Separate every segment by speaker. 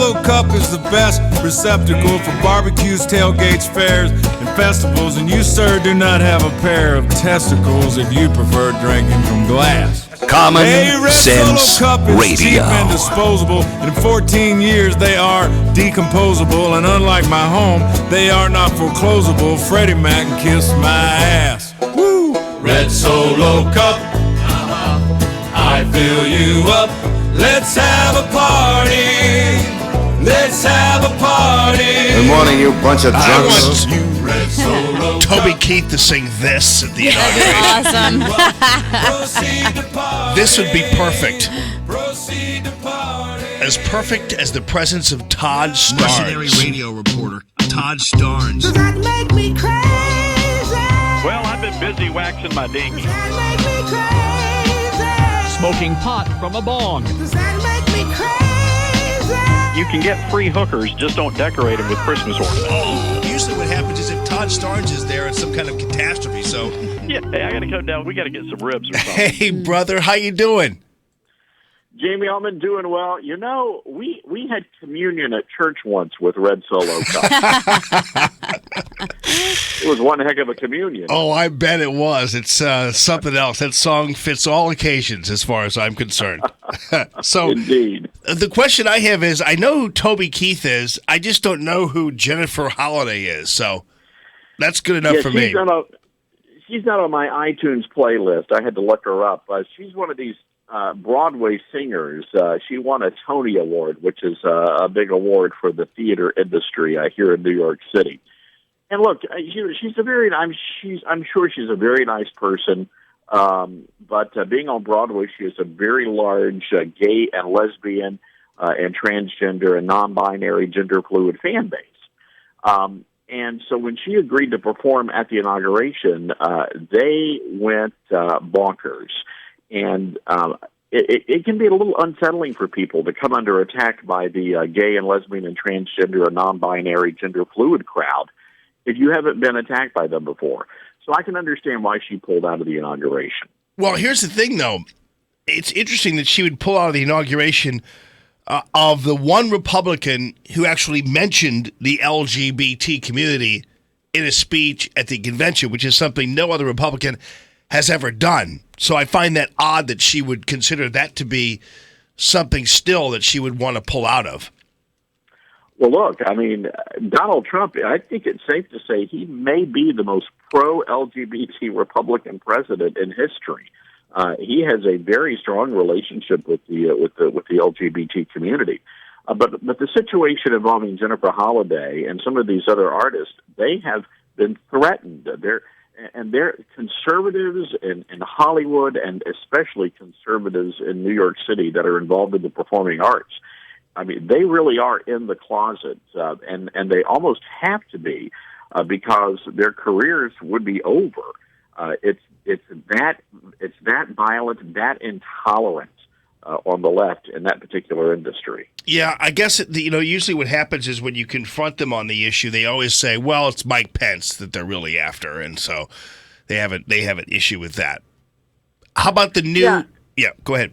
Speaker 1: Solo Cup is the best receptacle for barbecues, tailgates, fairs, and festivals. And you, sir, do not have a pair of testicles if you prefer drinking from glass.
Speaker 2: Common
Speaker 1: Red
Speaker 2: Sense
Speaker 1: Solo Cup is cheap
Speaker 2: Radio.
Speaker 1: and disposable. And in 14 years, they are decomposable. And unlike my home, they are not foreclosable. Freddie Mac can kiss my ass. Woo! Red Solo Cup, I fill you up. Let's have a party. Let's have a party.
Speaker 3: Good morning, you bunch of drunks.
Speaker 4: Toby Keith to sing this at the inauguration.
Speaker 5: Awesome.
Speaker 4: This would be perfect. As perfect as the presence of Todd Starnes.
Speaker 6: Mercenary radio reporter Todd Starnes.
Speaker 7: Does that make me crazy?
Speaker 8: Well, I've been busy waxing my dinghy.
Speaker 7: Does that make me crazy?
Speaker 9: Smoking pot from a bong.
Speaker 7: Does that make me crazy?
Speaker 8: You can get free hookers, just don't decorate them with Christmas ornaments.
Speaker 4: Oh, usually what happens is if Todd Starnes is there, it's some kind of catastrophe. So,
Speaker 8: Yeah, hey, I got to come down. We got to get some ribs or something.
Speaker 4: hey, brother, how you doing?
Speaker 8: Jamie, I'm doing well. You know, we had communion at church once with Red Solo Cup. It was one heck of a communion.
Speaker 4: Oh, I bet it was. It's something else. That song fits all occasions as far as I'm concerned. So,
Speaker 8: Indeed.
Speaker 4: The question I have is, I know who Toby Keith is. I just don't know who Jennifer Holliday is. So that's good enough for me.
Speaker 8: She's not on my iTunes playlist. I had to look her up. She's one of these Broadway singers. She won a Tony Award, which is a big award for the theater industry here in New York City. And look, she's a very. I'm sure she's a very nice person. But being on Broadway, she has a very large gay and lesbian and transgender and non-binary gender fluid fan base. And so when she agreed to perform at the inauguration, they went bonkers. And it can be a little unsettling for people to come under attack by the gay and lesbian and transgender and non-binary gender fluid crowd if you haven't been attacked by them before. So I can understand why she pulled out of the inauguration.
Speaker 4: Well, here's the thing, though. It's interesting that she would pull out of the inauguration of the one Republican who actually mentioned the LGBT community in a speech at the convention, which is something no other Republican has ever done. So I find that odd that she would consider that to be something still that she would want to pull out of.
Speaker 8: Well, look, I mean, Donald Trump, I think it's safe to say he may be the most pro-LGBT Republican president in history. He has a very strong relationship with the LGBT community. But the situation involving Jennifer Holliday and some of these other artists, they have been threatened. They're conservatives in Hollywood, and especially conservatives in New York City that are involved in the performing arts. I mean, they really are in the closet, and they almost have to be because their careers would be over. It's that violent, that intolerant on the left in that particular industry.
Speaker 4: Yeah, I guess usually what happens is when you confront them on the issue, they always say, "Well, it's Mike Pence that they're really after," and so they have an issue with that. How about the new? Yeah, go ahead.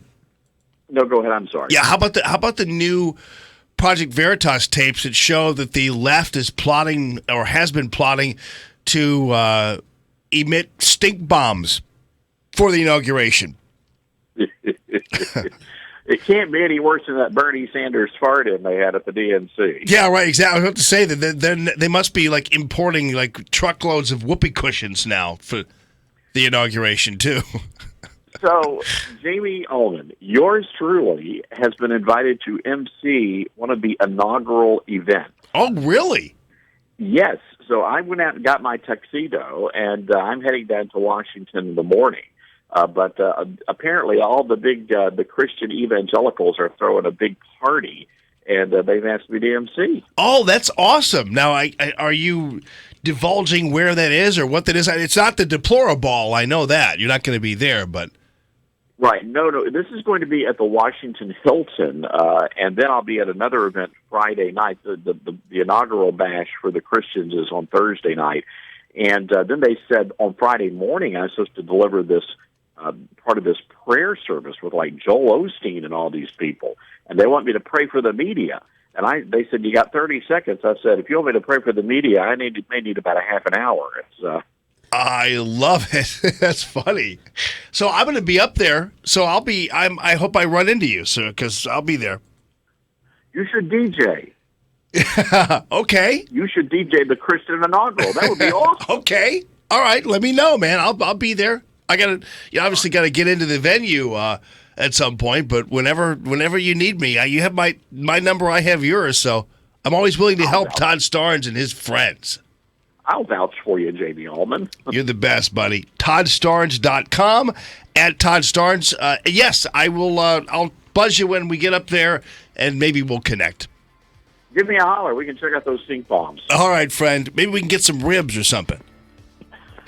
Speaker 8: No, go ahead. I'm sorry.
Speaker 4: Yeah, how about the new Project Veritas tapes that show that the left is plotting or has been plotting to emit stink bombs for the inauguration?
Speaker 8: It can't be any worse than that Bernie Sanders fart-in they had at the DNC.
Speaker 4: Yeah, right, exactly. I was about to say that they must be like importing like truckloads of whoopee cushions now for the inauguration too.
Speaker 8: So, Jamie Ullman, yours truly has been invited to MC one of the inaugural events.
Speaker 4: Oh, really?
Speaker 8: Yes. So I went out and got my tuxedo, and I'm heading down to Washington in the morning. But apparently all the Christian evangelicals are throwing a big party, and they've asked me to MC.
Speaker 4: Oh, that's awesome. Now, are you divulging where that is or what that is? It's not the Deplorable, I know that. You're not going to be there, but...
Speaker 8: Right. No. This is going to be at the Washington Hilton, and then I'll be at another event Friday night. The inaugural bash for the Christians is on Thursday night. And then they said on Friday morning I was supposed to deliver this part of this prayer service with like Joel Osteen and all these people. And they want me to pray for the media. And they said, you got 30 seconds. I said, if you want me to pray for the media, I may need about a half an hour.
Speaker 4: I love it. That's funny. So I'm going to be up there. So I hope I run into you, sir, because I'll be there.
Speaker 8: You should DJ.
Speaker 4: Okay.
Speaker 8: You should DJ the Christian inaugural. That would be awesome.
Speaker 4: Okay. All right. Let me know, man. I'll be there. You obviously got to get into the venue at some point, but whenever you need me, you have my number. I have yours. So I'm always willing to help Todd Starnes and his friends.
Speaker 8: I'll vouch for you, Jamie Allman.
Speaker 4: You're the best, buddy. ToddStarnes.com at Todd Starnes. Yes, I will. I'll buzz you when we get up there, and maybe we'll connect.
Speaker 8: Give me a holler. We can check out those stink bombs.
Speaker 4: All right, friend. Maybe we can get some ribs or something.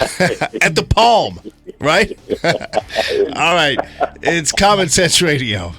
Speaker 4: At the Palm, right? All right. It's Common Sense Radio.